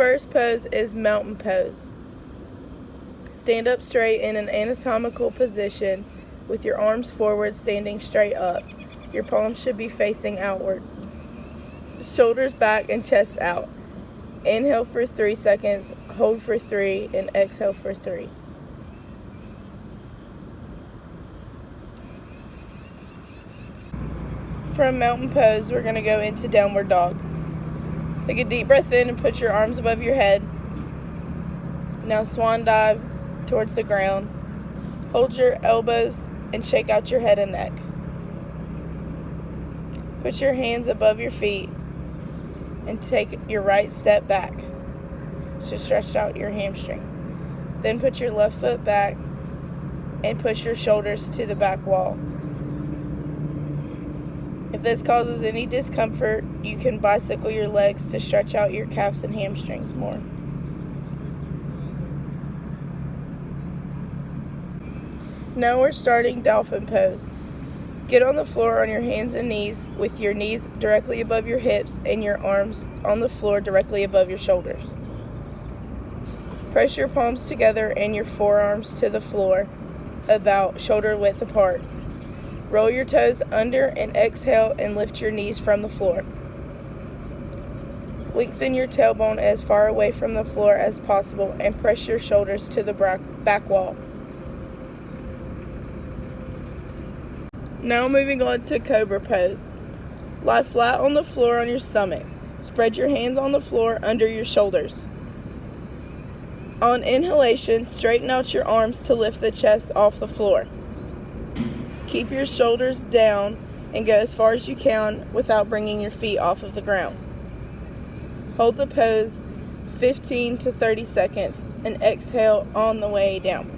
first pose is mountain pose. Stand up straight in an anatomical position with your arms forward, standing straight up. Your palms should be facing outward. Shoulders back and chest out. Inhale for 3 seconds, hold for 3, and exhale for 3. From mountain pose, we're going to go into downward dog. Take a deep breath in and put your arms above your head. Now swan dive towards the ground. Hold your elbows and shake out your head and neck. Put your hands above your feet and take your right step back to stretch out your hamstring. Then put your left foot back and push your shoulders to the back wall. If this causes any discomfort, you can bicycle your legs to stretch out your calves and hamstrings more. Now we're starting dolphin pose. Get on the floor on your hands and knees with your knees directly above your hips and your arms on the floor directly above your shoulders. Press your palms together and your forearms to the floor about shoulder width apart. Roll your toes under and exhale and lift your knees from the floor. Lengthen your tailbone as far away from the floor as possible and press your shoulders to the back wall. Now moving on to cobra pose. Lie flat on the floor on your stomach. Spread your hands on the floor under your shoulders. On inhalation, straighten out your arms to lift the chest off the floor. Keep your shoulders down and go as far as you can without bringing your feet off of the ground. Hold the pose 15 to 30 seconds and exhale on the way down.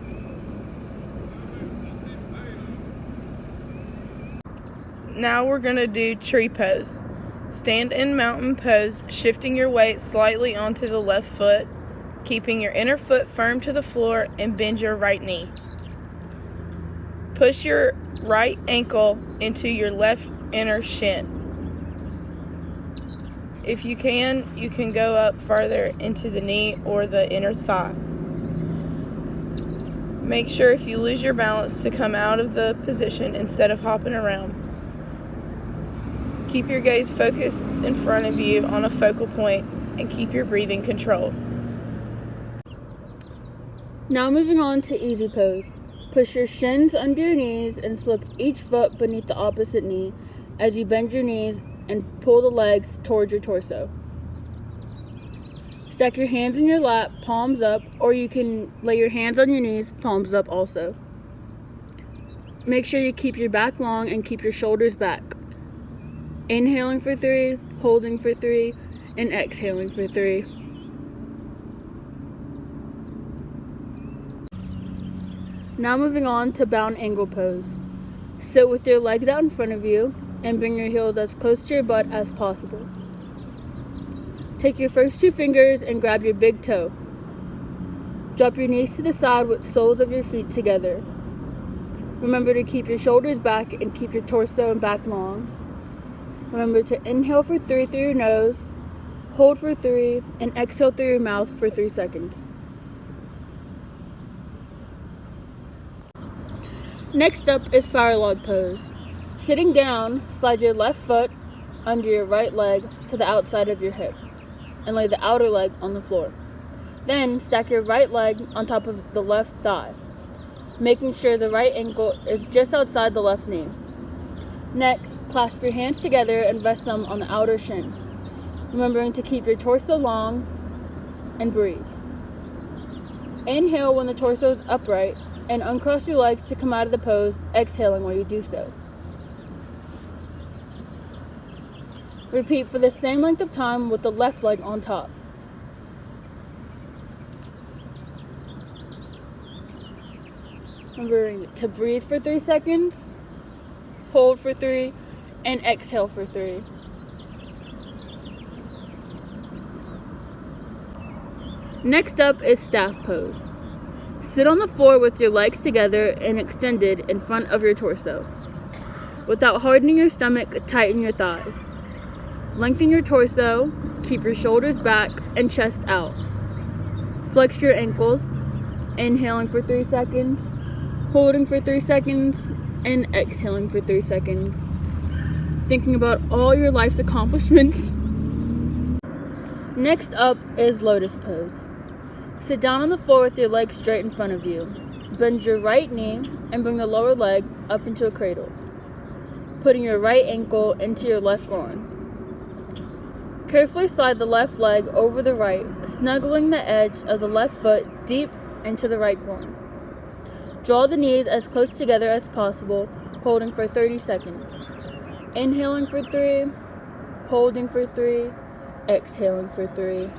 Now we're going to do tree pose. Stand in mountain pose, shifting your weight slightly onto the left foot, keeping your inner foot firm to the floor and bend your right knee. Push your right ankle into your left inner shin. If you can go up farther into the knee or the inner thigh. Make sure if you lose your balance to come out of the position instead of hopping around. Keep your gaze focused in front of you on a focal point and keep your breathing controlled. Now moving on to easy pose. Push your shins under your knees and slip each foot beneath the opposite knee as you bend your knees and pull the legs towards your torso. Stack your hands in your lap, palms up, or you can lay your hands on your knees, palms up also. Make sure you keep your back long and keep your shoulders back. Inhaling for 3, holding for 3, and exhaling for 3. Now moving on to bound angle pose. Sit with your legs out in front of you and bring your heels as close to your butt as possible. Take your first 2 fingers and grab your big toe. Drop your knees to the side with soles of your feet together. Remember to keep your shoulders back and keep your torso and back long. Remember to inhale for 3 through your nose, hold for 3, and exhale through your mouth for 3 seconds. Next up is fire log pose. Sitting down, slide your left foot under your right leg to the outside of your hip and lay the outer leg on the floor. Then stack your right leg on top of the left thigh, making sure the right ankle is just outside the left knee. Next, clasp your hands together and rest them on the outer shin, remembering to keep your torso long and breathe. Inhale when the torso is upright and uncross your legs to come out of the pose, exhaling while you do so. Repeat for the same length of time with the left leg on top. Remember to breathe for 3 seconds, hold for 3, and exhale for 3. Next up is staff pose. Sit on the floor with your legs together and extended in front of your torso. Without hardening your stomach, tighten your thighs. Lengthen your torso Keep your shoulders back and chest out. Flex your ankles, inhaling for 3 seconds, holding for 3 seconds, and exhaling for 3 seconds. Thinking about all your life's accomplishments. Next up is lotus pose. Sit down on the floor with your legs straight in front of you. Bend your right knee and bring the lower leg up into a cradle, putting your right ankle into your left groin. Carefully slide the left leg over the right, snuggling the edge of the left foot deep into the right groin. Draw the knees as close together as possible, holding for 30 seconds. Inhaling for 3, holding for 3, exhaling for 3.